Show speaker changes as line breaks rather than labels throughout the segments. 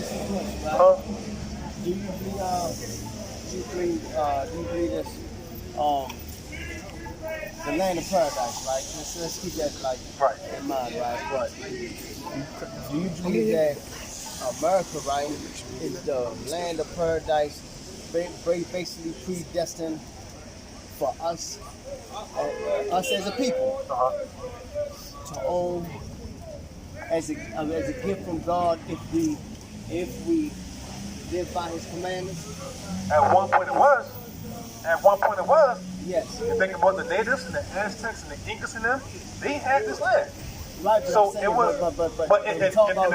ask you a question, right? Do you believe this? The land of paradise, right? Let's keep that like in mind, right? Do you believe that America, right, is the land of paradise, basically predestined for us as a people to own as a gift from God if we live by His commandments?
At one point it was.
Yes.
You think about the natives and the Aztecs and the Incas and them, they had this land.
Right.
So it was, but in the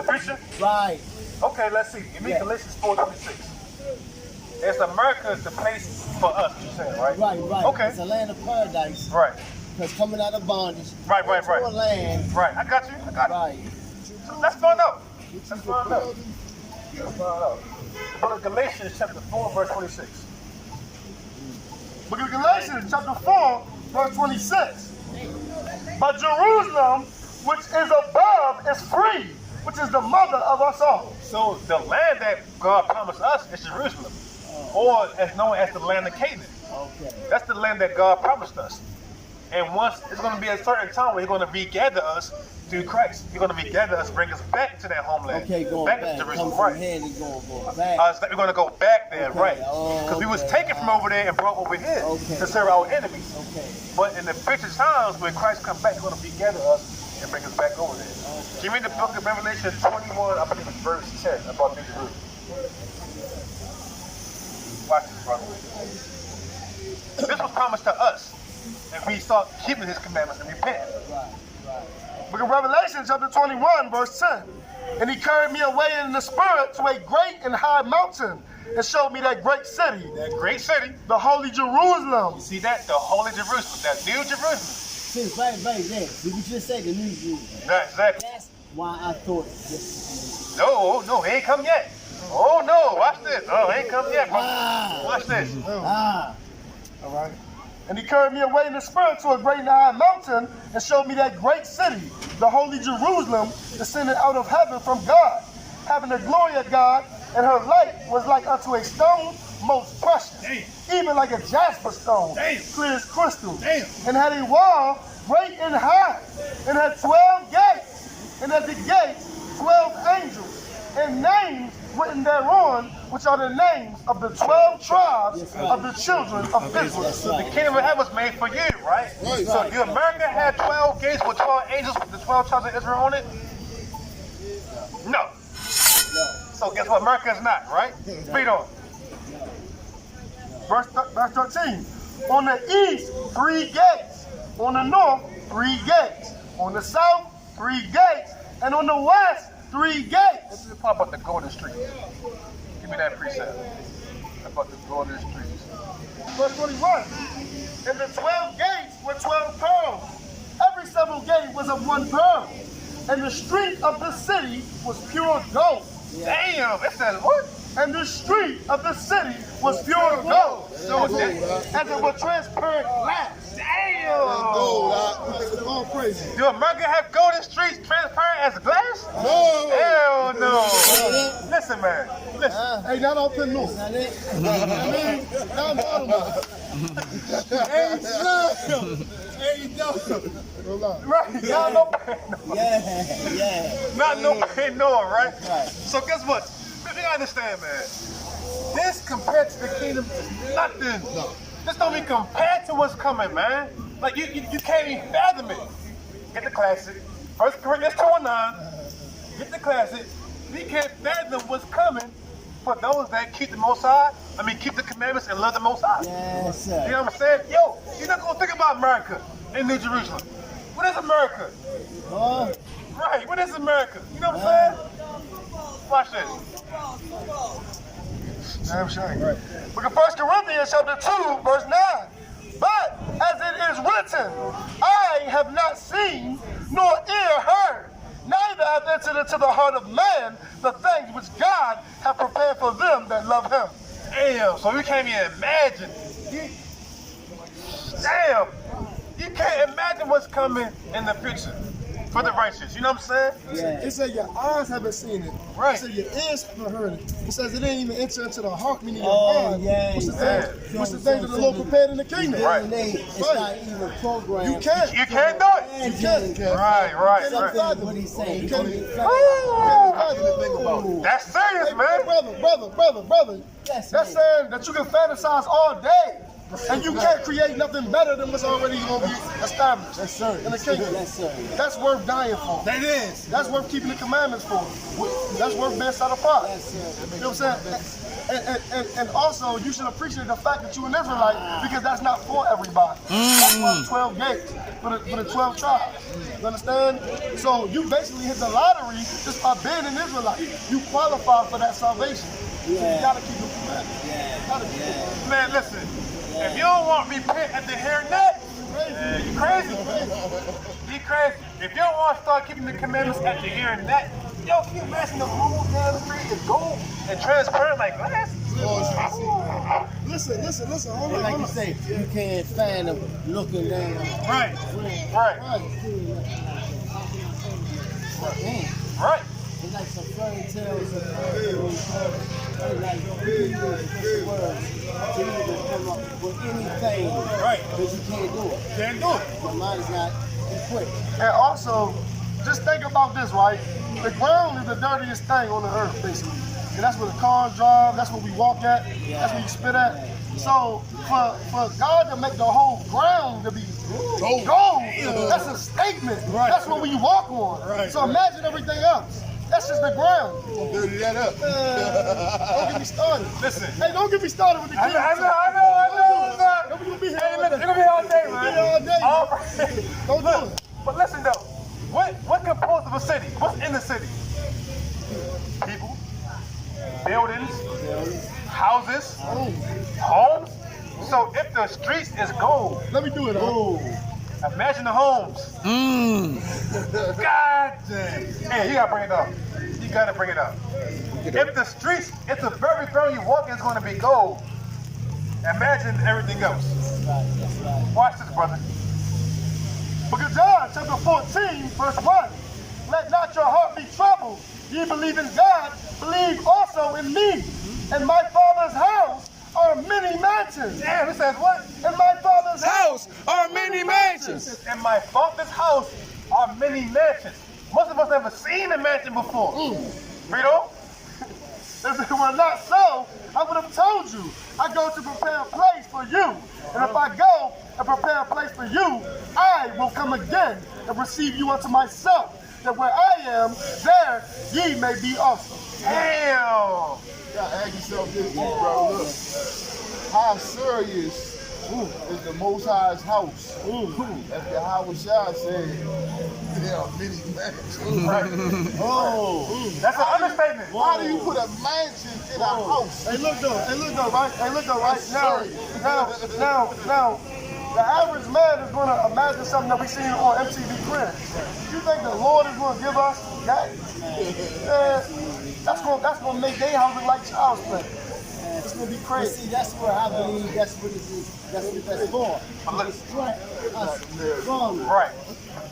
future,
right.
Okay, let's see. Give me Galatians 4:26. Is America the place for us? You're saying, right?
Right.
Okay.
It's a land of paradise.
Right.
Because coming out of bondage.
Right.
To a land.
Right. I got you.
Right.
So let's find out. The book of Galatians chapter 4 verse 26.
Book of Galatians chapter 4 verse 26. But Jerusalem, which is above, is free, which is the mother of us all.
So the land that God promised us is Jerusalem, or as known as the land of Canaan.
Okay.
That's the land that God promised us. And once it's going to be a certain time where He's going to regather us through Christ. He's going to regather us, bring us back to that homeland.
Okay, going
back
back.
to Jerusalem,
Come
right?
from here and going back.
We're going to go back there,
Okay.
right?
Oh,
Because we was
okay.
taken from over there and brought over here to serve our enemies.
Okay.
But in the future times, when Christ comes back, He's going to regather us and bring us back over there.
Okay.
Give me the book of Revelation 21, I believe it's verse 10, about New Jerusalem. Watch this, brother. This was promised to us if we start keeping His commandments and repent.
Right.
Book of Revelation chapter 21 verse 10. And He carried me away in the spirit to a great and high mountain and showed me that great city.
That great city.
The holy Jerusalem.
You see that? The holy Jerusalem. That new Jerusalem.
See, right there. Did you just say the new Jerusalem?
Right, exactly.
That's why I thought this.
No, it ain't come yet. Oh no, watch this. Oh, it ain't come yet, bro. Watch this.
All right. And He carried me away in the spirit to a great and high mountain and showed me that great city, the holy Jerusalem, descended out of heaven from God, having the glory of God, and her light was like unto a stone most precious, even like a jasper stone, clear as crystal, and had a wall great and high, and had 12 gates, and at the gates 12 angels, and names written thereon, which are the names of the 12 tribes of the children of Israel.
So the kingdom of heaven was made for you, right? So do America have 12 gates with 12 angels with the 12 tribes of Israel on it? No. So guess what? America is not, right? Read on.
Verse 13. On the east, 3 gates. On the north, 3 gates. On the south, 3 gates. And on the west, 3 gates.
This is the part about the golden streets. Give me that precept. About the golden streets.
Verse 21. And the 12 gates were 12 pearls. Every single gate was of 1 pearl. And the street of the city was pure gold.
Damn, it says what?
And the street of the city was pure gold.
So
as it were transparent glass.
Damn!
All crazy.
Do America have golden streets transparent as glass?
No.
Hell no. Listen, man. Listen.
Hey, not all put no.
Not it?
Hey, no.
Right. Not no pain, no.
Yeah.
Not no pain, no, right?
Right.
So guess what? You gotta understand, man. This compared to the kingdom is nothing. This don't even compare to what's coming, man. Like you can't even fathom it. Get the classic. 1 Corinthians 2:9. Get the classic. We can't fathom what's coming for those that keep the Most High. Keep the commandments and love the Most High.
Yes, sir.
You know what I'm saying? Yo, you're not gonna think about America in New Jerusalem. What is America? Right, what is America? You know what I'm saying? Watch this.
Damn shame. Look at 1 Corinthians chapter 2, verse 9. But as it is written, I have not seen, nor ear heard, neither have entered into the heart of man the things which God hath prepared for them that love Him.
Damn, so you can't even imagine. Damn, you can't imagine what's coming in the future for the righteous. You know what I'm saying?
Yeah.
It said your eyes haven't seen it,
Right.
It says your ears haven't heard it. It says it didn't even enter into the heart, meaning your mind.
yeah.
What's the thing that the Lord prepared in the kingdom?
Right.
It's not even programmed.
You can't.
You can't do it.
You can't.
Right.
What he's saying.
You can't.
That's serious, man.
Brother. That's saying that you can fantasize all day. And you can't create nothing better than what's already going to be established in the kingdom. That's worth dying for.
That is.
That's worth keeping the commandments for. That's worth being set apart. You know what I'm saying? And also, you should appreciate the fact that you're an Israelite because that's not for everybody. That's for 12 gates, for the 12 tribes. You understand? So you basically hit the lottery just by being an Israelite. You qualify for that salvation. So you got to keep the commandments.
Man, listen. If you don't want to repent after hearing that, you crazy. You crazy. If you don't want to start keeping the commandments after hearing that, yo, can you imagine the rules down the street is gold and transparent like glass?
Listen. Hold on.
Like you say, you can't find them looking down.
Right.
It's like some fairy tales and like words. You can come up with anything,
Right.
but you can't do it.
Can't do it.
Your mind is not equipped.
And also, just think about this, right? The ground is the dirtiest thing on the earth, basically. And that's where the cars drive, that's where we walk at, that's where you spit at. So for God to make the whole ground to be gold, that's a statement.
Right.
That's what we walk on.
Right.
So imagine everything else. That's just the ground.
Dirty that up.
Don't get me started.
Listen.
Hey, don't get me started with the kids.
I know.
We're gonna be here
Hey,
all
listen,
day.
it's gonna be all day, man.
All day.
All right.
Don't do it.
But listen though, what composed of a city? What's in the city? People, buildings, houses, homes. So if the streets is gold,
Let me do it.
imagine the homes. God dang. Hey, you gotta bring it up. You gotta bring it up. If the streets, if the very ground you walk is gonna be gold, imagine everything else. Watch this, brother.
Book of John, chapter 14, verse 1. Let not your heart be troubled. Ye believe in God, believe also in me. In my Father's house are many mansions.
Damn, it says what?
In my Father's
House are many mansions.
In my father's house are many mansions. Most of us never seen a mansion before. Rito?
If it were not so, I would have told you. I go to prepare a place for you. And if I go and prepare a place for you, I will come again and receive you unto myself, that where I am, there ye may be also.
Damn.
You gotta ask yourself this, bro. Look, how serious is the Most High's house? As the Howard Shah said, there are many mansions.
That's an understatement.
Why do you put a mansion in a house?
Hey, look though, right? Now, the average man is going to imagine something that we seen on MTV Cribs. You think the Lord is going to give us that? That's going to make their house look like child's play. It's going to be crazy.
See, that's where I believe that's what it is. That's what that's for. To distract us from.
Right.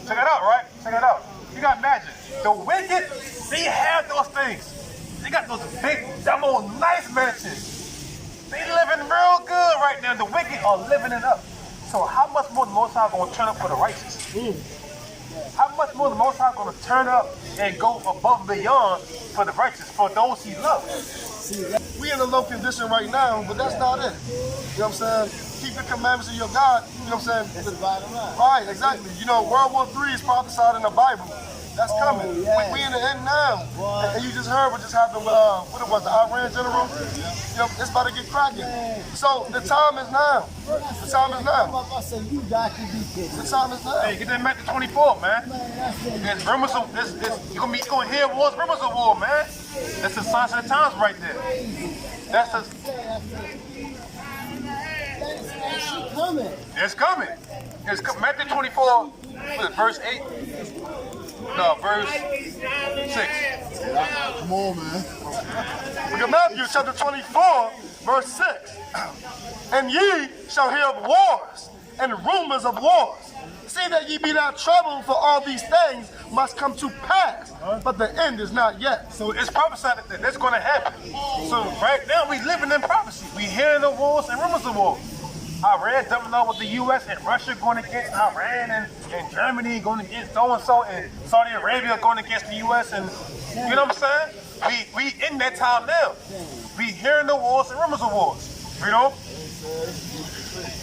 Check it out, right? Check it out. You gotta imagine. The wicked, they have those things. They got those big, dumb old nice mansions. They living real good right now. The wicked are living it up. So how much more the Most High gonna turn up for the righteous? How much more the Most High gonna turn up and go above and beyond for the righteous, for those he loves?
We in a low condition right now, but that's not it. You know what I'm saying? Keep the commandments of your God. You know what I'm saying?
That's the bottom line.
Right, exactly. You know, World War III is prophesied in the Bible. That's coming.
yeah.
We in the end now.
What?
And you just heard what just happened with, what it was, the Iran general? You know, it's about to get cracking. So the time is now. The time is now.
I say you got to be kidding.
The time is now.
Hey, get that Matthew 24, man. There's rumors of this. You're gonna hear wars, rumors of war, man. That's the signs of the times right there. That's the.
That's actually coming.
It's coming. It's Matthew 24, what is it, verse 8? No, verse 6.
Come on, man.
Look at Matthew chapter 24, verse 6. And ye shall hear of wars and rumors of wars. See that ye be not troubled, for all these things must come to pass, but the end is not yet.
So it's prophesied that that's going to happen. So right now we living in prophecy. We hearing the wars and rumors of wars. Iran dumping out with the U.S. and Russia going against Iran and Germany going against so-and-so and Saudi Arabia going against the U.S. and you know what I'm saying? We in that time now. We hearing the wars and rumors of wars. You know?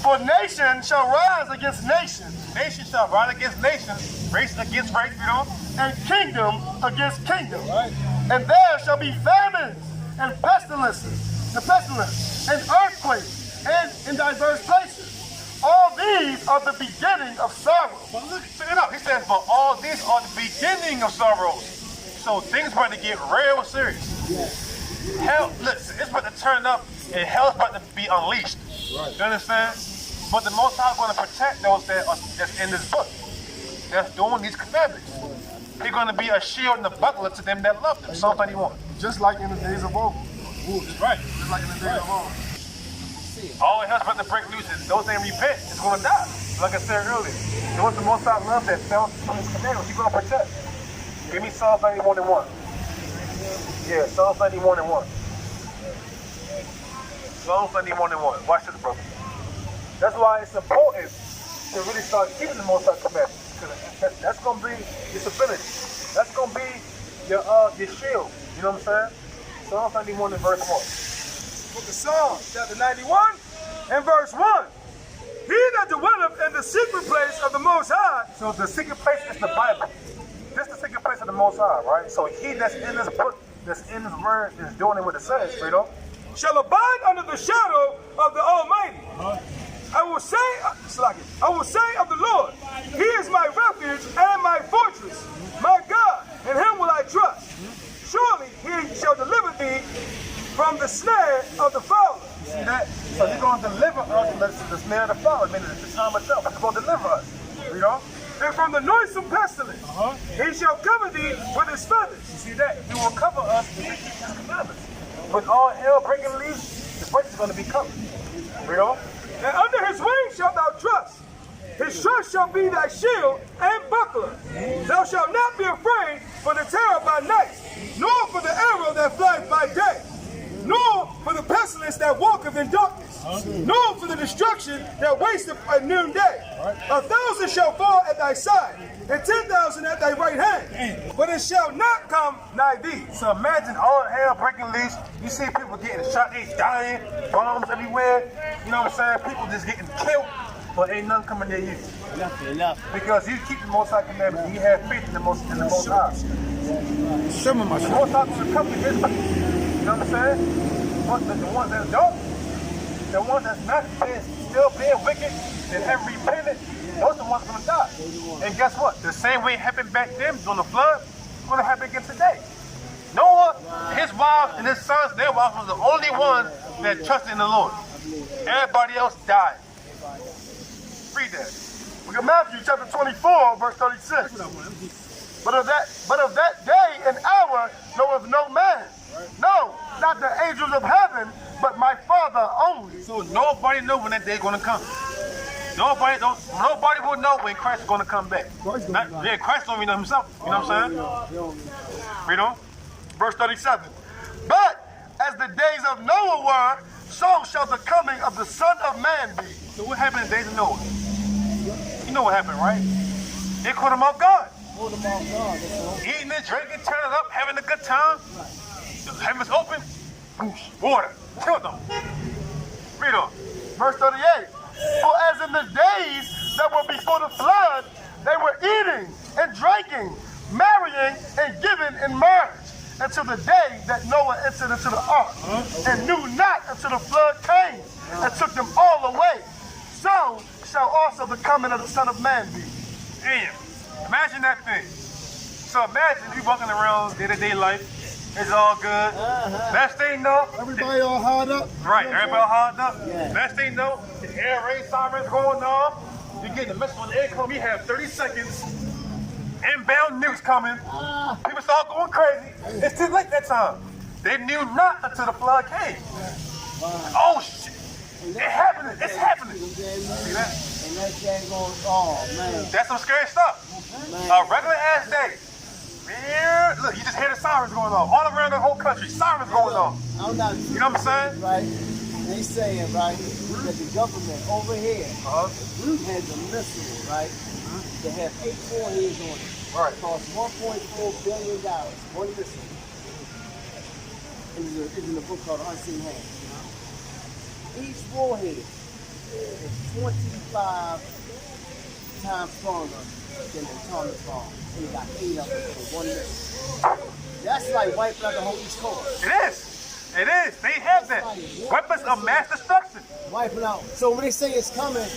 For nation shall rise against nation,
Nation shall rise against nation, race against race, you know?
and kingdom against kingdom.
Right.
And there shall be famines and pestilences, and earthquakes, and in diverse places. All these are the beginning of sorrow.
But look, check it out. He says, but all these are the beginning of sorrows. So things about to get real serious. Hell, listen, it's about to turn up and hell's about to be unleashed.
Right.
You understand? But the Most High is going to protect those that's in this book, that's doing these commandments. They're going to be a shield and a buckler to them that love them. Psalm 31.
Just like in the days of old.
Right.
Just like in the days of old.
All hell's about to break loose, and those that repent is going to die. Like I said earlier, those the Most High love that fell from His commandments, He's going to protect. Give me Psalm 91 and 1. Yeah, Psalm 91 and 1. Psalm 91 and 1. Watch this, brother. That's why it's important to really start keeping the Most High commandments, because that's going to be your stability. That's going to be your shield. You know what I'm saying? Psalm 91 and verse 1.
Book of Psalms, chapter 91 and verse 1. He that dwelleth in the secret place of the Most High.
So the secret place is the Bible. This is the secret place of the Most High, right? So he that's in this book, that's in this word, is doing it what it says, Fredo.
Shall abide under the shadow of the Almighty. I will say of the Lord, He is my refuge and my fortress, my God, in Him will I trust. Surely He shall deliver thee from the snare of the fowler.
See that? So He's going to deliver us from the snare of the fowler, meaning at the time itself. He's going to deliver us, you know?
And from the noisome pestilence, He shall cover thee with His feathers.
You see that? He will cover us with His commandments. When all hell breaking loose, the place is going to be covered, you know?
And under His wings shalt thou trust. His trust shall be thy shield and buckler. Thou shalt not be afraid for the terror by night, nor for the arrow that flieth by day, nor for the pestilence that walketh in darkness, nor for the destruction that wasteth at noonday. 1,000 shall fall at thy side, and 10,000 at thy right hand, but it shall not come nigh thee.
So imagine all hell breaking loose. You see people getting shot, they dying, bombs everywhere. You know what I'm saying? People just getting killed, but ain't nothing coming near you.
Nothing.
Because you keep the Most High commandments, you have faith in the Most High.
Some of my
The Most High will come to His people. You know what I'm saying? But the ones that don't, the ones that's not still being wicked and haven't repented, those are the ones going to die. And guess what? The same way it happened back then during the flood, it's going to happen again today. Noah, his wives, and his sons, their wives was the only ones that trusted in the Lord. Everybody else died. Read that.
Look at Matthew chapter 24, verse 36. But of that day and hour knoweth no man. No, not the angels of heaven, but my Father only.
So nobody knows when that day is going to come. Nobody will know when Christ is going to come back. Christ don't even know himself. You know what I'm saying? Read on.
Verse 37. But as the days of Noah were, so shall the coming of the Son of Man be.
So what happened in the days of Noah? You know what happened, right? They caught him off guard. Eating and drinking, turning up, having a good time. The heavens open, water, killed them. Read on.
Verse 38. For as in the days that were before the flood, they were eating and drinking, marrying and giving in marriage, until the day that Noah entered into the ark, and knew not until the flood came and took them all away. So shall also the coming of the Son of Man be.
Damn. Imagine that thing. So imagine you walking around day-to-day life. It's all good. Best thing though.
Everybody all hard up.
Right, everybody all hard up. Best thing though, the air raid sirens going on. You get the message on the aircom, you have 30 seconds. Inbound news coming. People start going crazy. It's too late that time. They knew not until the flood came. Oh shit. It's happening. See that?
And that thing going, oh man.
That's some scary stuff.
Man.
A regular ass day. Man, look, you just hear the sirens going on. All around the whole country, sirens going on.
I'm not,
you know what I'm saying?
Right? They saying, right, that the government over here has a missile, right, that has 8 warheads on it.
Right.
It costs $1.4 billion, one missile. It's in the book called Unseen Hand. Each warhead is 25 times stronger than the atomic bomb. And you got 8 of them for one missile. That's like wiping out the whole East Coast.
It is. It is. They have that. Weapons of mass destruction.
Wiping out. So when they say it's coming,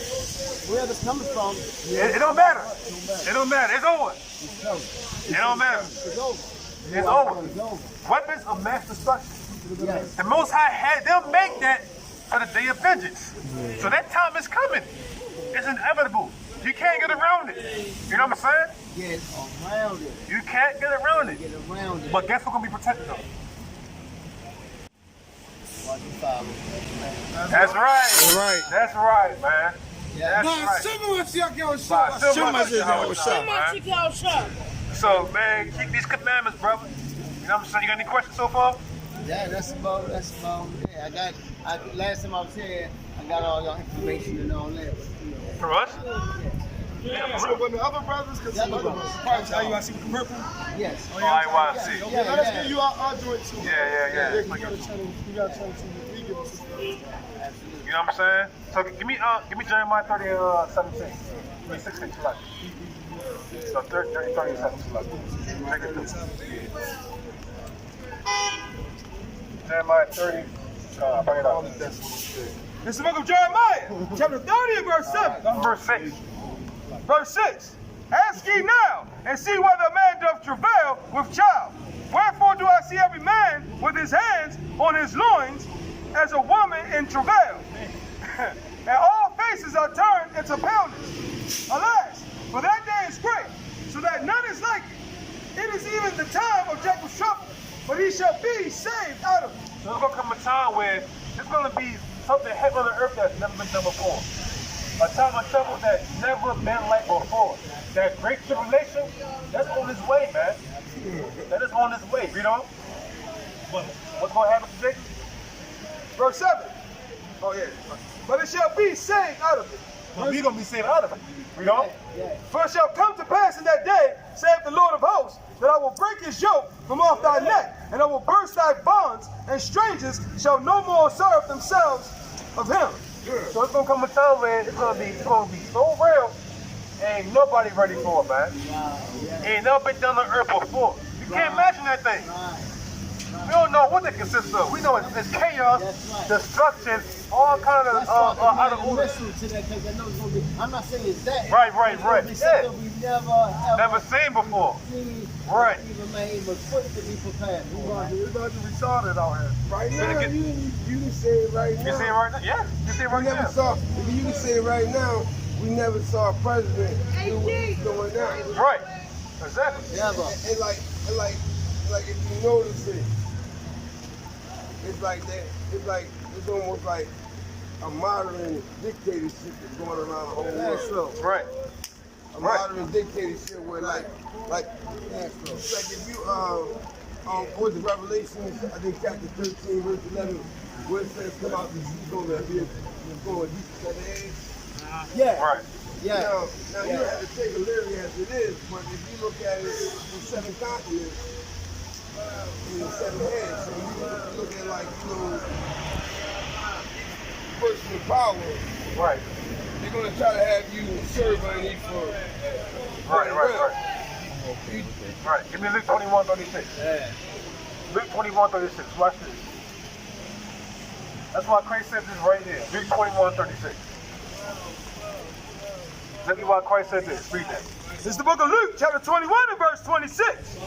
wherever it's coming from,
It don't matter. It don't matter. It's over.
it's coming.
It don't matter.
It's over.
It's over.
It's over.
Weapons of mass destruction.
Yes.
The Most High they'll make that for the day of vengeance. So that time is coming. It's inevitable. You can't get around it. You know what I'm saying?
Get around it.
You can't get around it.
Get around it.
But guess who's gonna be protected though? That's right.
All right.
That's right, man. That's right. So, man, keep these commandments, brother. You know what I'm saying? You got any questions so far?
Yeah, that's about, yeah, last time I was here, I got all your information and all that.
For us?
So when the other brothers, because some other brothers probably tell you I see with the purple.
Yes.
Oh, I want to see.
Okay, let us give you our joint too.
Yeah.
You gotta tell them to we give us
You know what I'm saying? So give me Jeremiah 30:17. Give me 16 select. So 37 select. Take it through. Jeremiah 30. Bring it up.
It's the book of Jeremiah, chapter 30 and verse 7.
Verse 6.
Verse 6. Ask ye now, and see whether a man doth travail with child. Wherefore do I see every man with his hands on his loins as a woman in travail? And all faces are turned into paleness. Alas, for that day is great, so that none is like it. It is even the time of Jacob's trouble, but he shall be saved out of it.
So there's gonna come a time where there's gonna be something heaven on the earth that's never been done before. A time of trouble that's never been like before. That great tribulation, that's on its way, man. That is on its way. Read on. What's gonna happen today?
Verse 7. Oh yeah. But it shall be saved out of it.
But we gonna be saved out of it. Read on.
For it shall come to pass in that day, saith the Lord of hosts, that I will break his yoke from off thy neck, and I will burst thy bonds, and strangers shall no more serve themselves of him.
So it's gonna come a time where it's gonna be so real, ain't nobody ready for it, man. Ain't never been done on earth before. You can't imagine that thing. We don't know what it consists of. We know it's chaos, destruction, all kind of out of order.
I'm not saying it's that.
Right.
It's
Yeah.
something we never
seen before.
seen,
Right.
Even made, but put to be prepared.
It's about to be retarded out here.
Right now, you can say it right now.
You see it right now? Yeah, you see it right
We never
now.
saw, you can say it right now, we never saw a president do what he's doing now.
Right. Exactly.
Never.
And like if you notice it, it's like that. It's almost like a modern dictatorship that's going around the whole world.
Right.
A modern dictatorship where like if you what's the Revelations, I think chapter 13, verse 11, where it says come out and he's going to be going deep to the edge.
Yeah.
Right.
Yeah.
Now you have to take it literally as it is, but if you look at it from 7 continents, 7 heads, so you look at like, personal power.
Right.
They're gonna try to have you serve underneath for
Right. Give me Luke 21:36.
Yeah.
Luke 21:36. Watch this. That's why Christ said this right here. Luke 21:36. Let me why Christ said this. Read that.
This is the book of Luke, chapter 21 and verse 26.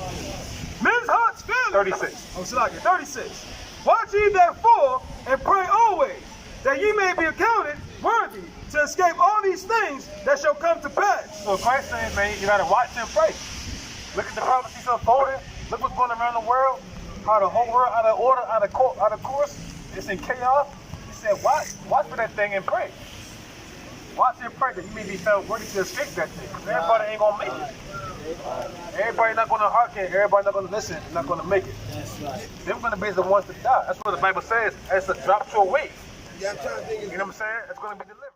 Men's hearts fail.
36.
Oh, Salaki, 36. Watch ye therefore and pray always, that ye may be accounted worthy to escape all these things that shall come to pass.
So Christ said, man, you gotta watch and pray. Look at the prophecies unfolding. Look what's going around the world. How the whole world out of order, out of course. It's in chaos. He said, watch for that thing and pray. Watch and pray that you may be found worthy to escape that thing. Because everybody ain't going to make it. Everybody not going to hearken. Everybody not going to listen. Not going to make it.
That's right.
They're going to be the ones to die. That's what the Bible says. It's a drop to a wave.
Yeah, I'm trying to think.
You know what I'm saying? It's going to be delivered.